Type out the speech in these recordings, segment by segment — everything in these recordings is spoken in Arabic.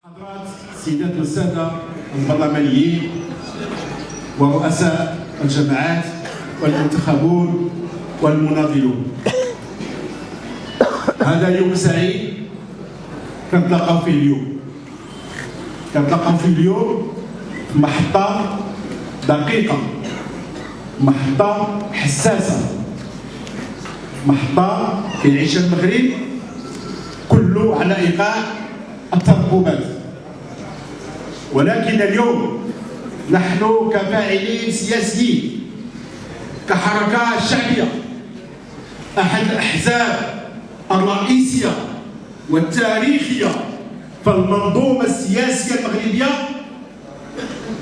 حضرات السيدات والسادة البرلمانيين ورؤساء الجماعات والمنتخبون والمناضلون، هذا يوم سعيد كنتلاقاو فيه اليوم. كنتلاقاو فيه اليوم في محطة دقيقة، محطة حساسة، محطة كيعيشها المغرب كله على إيقاع الترقبات. ولكن اليوم نحن كفاعلين سياسيين، كحركة شعبية، أحد الأحزاب الرئيسية والتاريخية في المنظومة السياسية المغربية،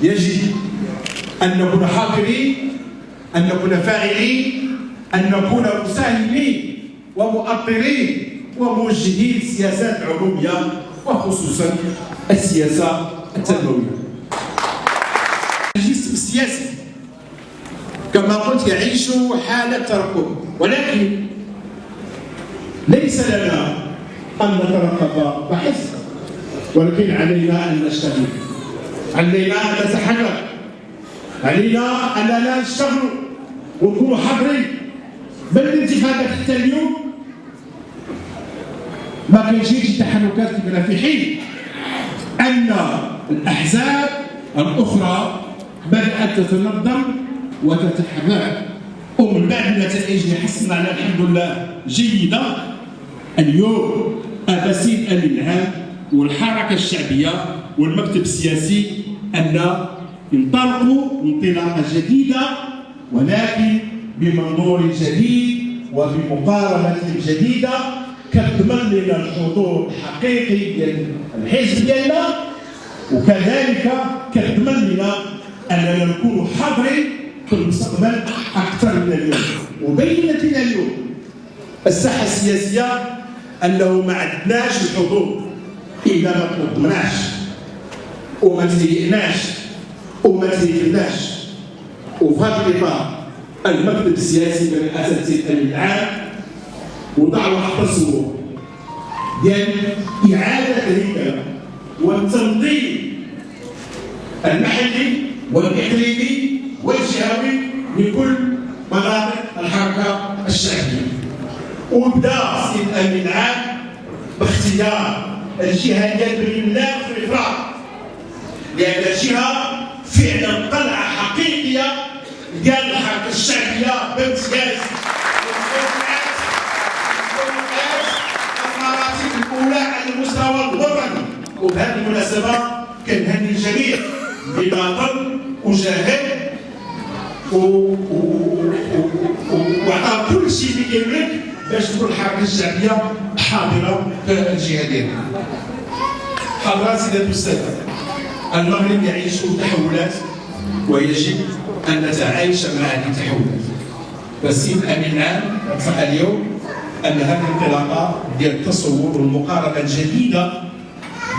يجب أن نكون حاضرين، أن نكون فاعلين، أن نكون مساهمين ومؤطرين وموجهين السياسات العمومية وخصوصا السياسة التنموية. الجسم السياسي كما قلت يعيش حالة ترقب، ولكن ليس لنا أن نترقب فحسب، ولكن علينا أن نشتغل، علينا أن نتحرك، علينا أننا نشتغل ونكونوا حاضرين. بل الانتخابات حتى اليوم ما كاينش تحركات كبيرة، في حين أن الأحزاب الأخرى بدأت تتنظم وتتحرك، ومن بعد النتائج اللي حصلنا عليها الحمد لله جيدة، اليوم أبسيط الإلهام والحركة الشعبية والمكتب السياسي أن ينطلقوا انطلاقة جديدة، ولكن بمنظور جديد وبمقاربة جديدة كتضمن لنا الحضور الحقيقي ديال الحزب ديالنا، وكذلك كتضمن لنا اننا نكونوا حاضرين في المستقبل اكثر من اليوم. وبينت لنا اليوم الساحه السياسيه انه ما عندناش الحضور اذا ما تنظمناش وما تهيئناش وما تهيئناش. وفي هذا الاطار المكتب السياسي برئاسه السيد امين العام وضع واحد التصور ديال اعاده الهيكله والتنظيم المحلي والاقليمي والجهوي لكل مناطق الحركه الشعبيه. وبدا السيد امين العام باختيار الجهه ديال بني ملاك في الافراط، لان الجهه فعلا طلعه حقيقيه ديال الحركه الشعبيه بامتياز، المراتب الاولى على المستوى الوطني. وبهذه المناسبه كنهني الجميع بناضل وجاهد وعطى كل شيء اللي يملك باش تكون الحركه الشعبيه حاضره في الجهه ديالنا. حضرات سيدات والسادة، المغرب يعيش تحولات ويجب ان نتعايش مع هذه التحولات. فالسيد امين العام اتفق اليوم ان هذه الانطلاقه ديال التصور والمقاربه الجديده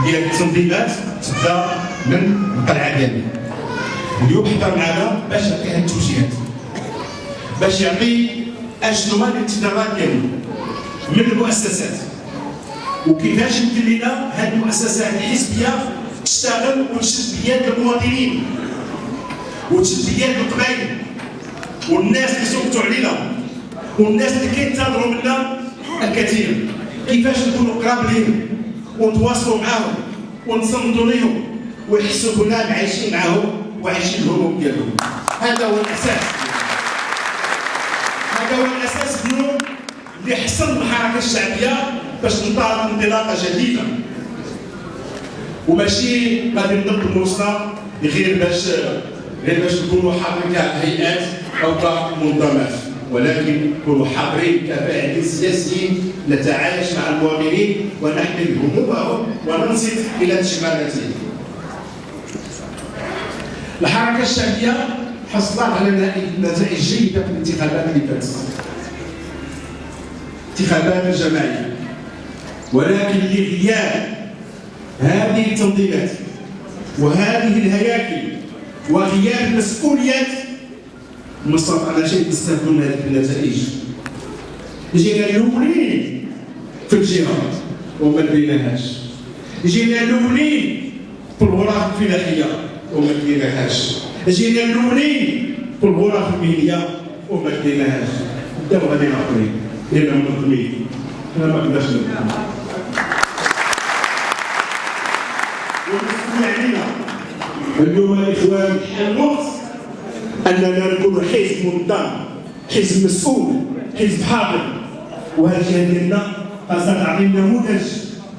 ديال التنظيمات تبدا من القلعه ديالنا. اليوم حضر معنا باش يعطي هذه التوجيهات، باش يعطي اشنو هما الانتظارات ديالنا من المؤسسات، وكيفاش يمكن لنا هذه المؤسسات الحزبيه تشتغل وتشد بيد المواطنين وتشد بيد القبائل والناس اللي صوتوا علينا والناس اللي كينتظروا منا الكثير. كيفاش نكونوا قراب لهم ونتواصلوا معاهم ونصمدوا لهم ويحسوا بنا عايشين معاهم وعايشين الهموم ديالهم. هذا هو الاساس، هذا هو الاساس اليوم اللي حصل الحركه الشعبيه باش تنطلق انطلاقه جديده، وماشي غادي نضربوا رؤوسنا غير باش نكونوا حاضرين كهيئات او كمنظمات، ولكن نكونوا حاضرين كفاعلين سياسيين نتعايش مع المواطنين ونحمل همومهم وننصت الى تشمالاتهم. الحركه الشعبيه حصلت على نتائج جيده في الانتخابات اللي فاتت، انتخابات الجماعيه، ولكن لغياب هذه التنظيمات وهذه الهياكل وغياب المسؤوليات ما استطعنا شيء نستفدوا من هذه النتائج. جينا الاولين في الجهه وما لقيناهاش. جينا الاولين في الغرف الفلاحيه وما ديناهاش، جينا الاولين في الغرف المهنيه وما ديناهاش. بداو غادي اخرين لانهم مظلومين، حنا ما قدرناش نبقى. والمسؤول علينا اليوم الاخوان حان الوقت اننا نكونوا حزب منظم، حزب مسؤول، حزب حاضر. وهذه الجهه ديالنا خاصها تعطي نموذج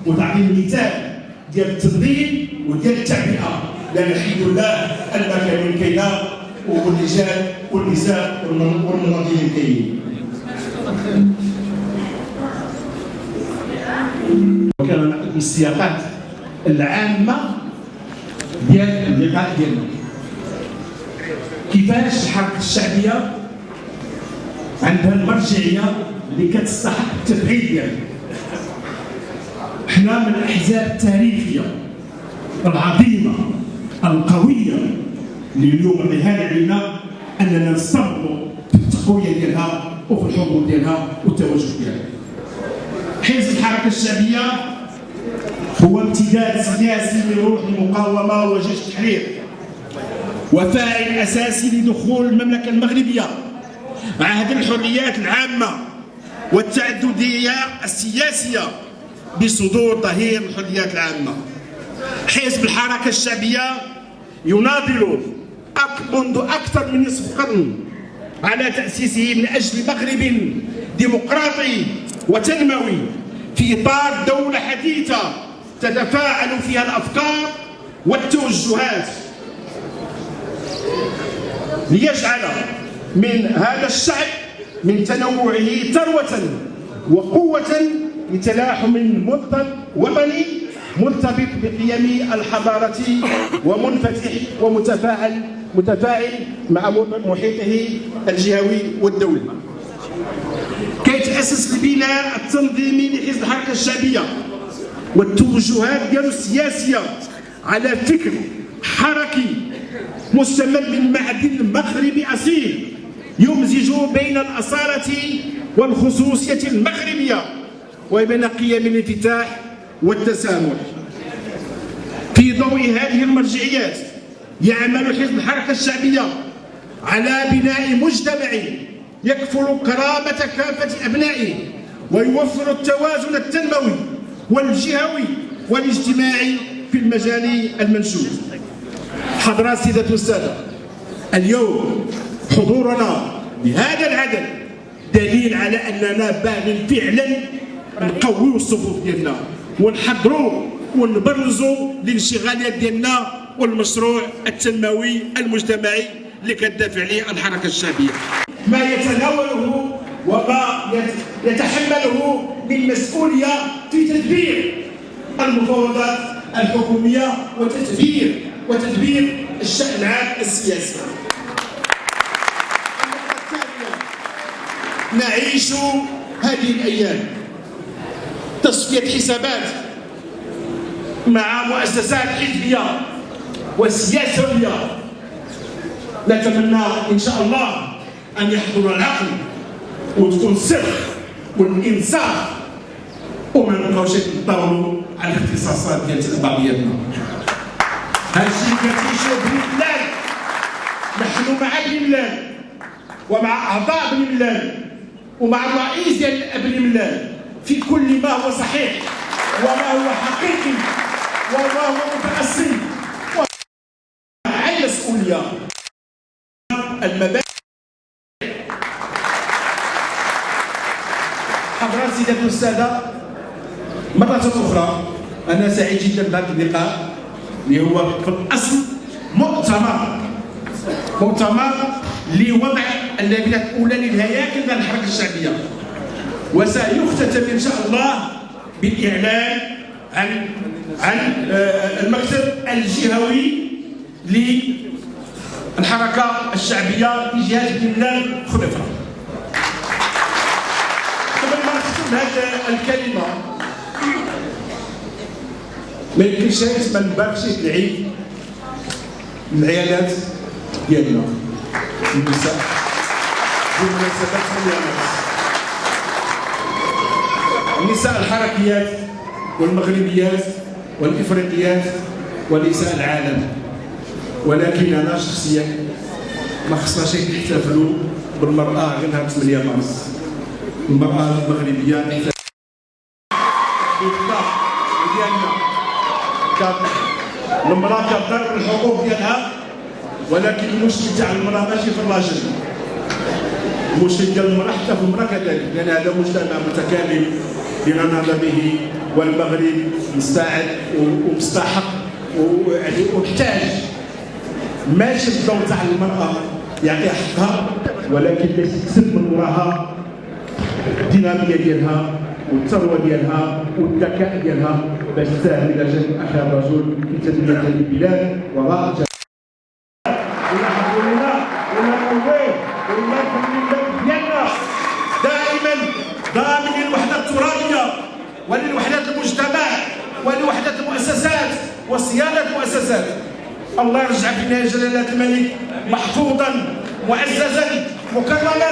وتعطي مثال ديال التنظيم وديال التعبئه، لان الحمد لله المكان كاينه والرجال والنساء والمنظمين كاينين. وكان نعطيكم السياقات العامه ديال اللقاء ديالنا. كيفاش الحركه الشعبيه عندها المرجعيه اللي كتستحق التفعيل ديالها. حنا من الاحزاب التاريخيه العظيمه القويه اللي اليوم الرهان علينا اننا نستمروا في التقويه ديالها وفي الحضور ديالها والتواجد ديالها. حزب الحركه الشعبيه هو امتداد سياسي لروح المقاومه وجيش التحرير، وفاعل اساسي لدخول المملكه المغربيه عهد الحريات العامه والتعدديه السياسيه بصدور ظهير الحريات العامه. حزب الحركه الشعبيه يناضل منذ اكثر من نصف قرن على تاسيسه من اجل مغرب ديمقراطي وتنموي في اطار دوله حديثه تتفاعل فيها الافكار والتوجهات، ليجعل من هذا الشعب من تنوعه ثروة وقوة لتلاحم وطني مرتبط بقيم الحضارة ومنفتح متفاعل مع محيطه الجهوي والدولي. كيتأسس البناء التنظيمي لحزب الحركة الشعبية والتوجهات ديالو السياسية على فكر حركي مستمد من معدن مغربي أصيل يمزج بين الأصالة والخصوصية المغربية وبين قيم الانفتاح والتسامح. في ضوء هذه المرجعيات يعمل حزب الحركة الشعبية على بناء مجتمع يكفل كرامة كافة أبنائه ويوفر التوازن التنموي والجهوي والاجتماعي في المجال المنشود. حضرات سيدة والسادة، اليوم حضورنا بهذا العدد دليل على أننا باغين فعلا نقويو الصفوف ديالنا ونحضروا ونبرزوا الانشغالات ديالنا والمشروع التنموي المجتمعي اللي كتدافع عليه الحركة الشعبية. ما يتناوله وما يتحمله من مسؤولية في تدبير المفاوضات الحكومية وتدبير الشأن العام السياسي. نعيش هذه الأيام تصفية حسابات مع مؤسسات حزبية وسياسية. نتمنى إن شاء الله أن يحضر العقل وتكون الصدق والإنصاف وما نبقاوش نطولوا على الاختصاصات ديال بعضياتنا. هادشي كتعيشوا بن ملال، نحن مع بن ملال ومع أعضاء بن ملال ومع الرئيس ديال بن ملال في كل ما هو صحيح وما هو حقيقي وما هو متأصل وعلى مسؤولية المبادئ. حضرات سيدات والسادة، مرة أخرى أنا سعيد جدا بهذا اللقاء اللي هو في الأصل مؤتمر لوضع اللبنة الأولى للهياكل ديال الحركة الشعبية، وسيختتم إن شاء الله بالإعلان عن المكتب الجهوي للحركة الشعبية في جهة بن ملال خلفها. قبل ما نختم هذه الكلمة ما يمكنش ما نباركش العيد العيالات ديالنا النساء بمناسبة النساء الحركيات والمغربيات والإفريقيات ونساء العالم. ولكن أنا شخصيا ما خصناش نحتفلوا بالمرأة غير نهار 8 مارس. المرأة المغربية المرأة كتضرب الحقوق ديالها، ولكن المشكل تاع المرأة ماشي في الراجل. المشكل ديال المرأة حتى في المرأة كذلك، لأن هذا مجتمع متكامل لننهض به، والمغرب مستعد ومستحق ويعني محتاج ماشي بالدور تاع المرأة يعطيها حقها، ولكن باش تكسب من وراها الدينامية ديالها والثروة ديالها والذكاء ديالها باش تساهم إلى جانب أخي الرجل في تنمية هذه البلاد وراء دائما ضامن للوحدة الترابية وللوحدة المجتمع ولوحدة المؤسسات وصيانة المؤسسات. الله يرجع فينا يا جلالة الملك محفوظا معززا مكرما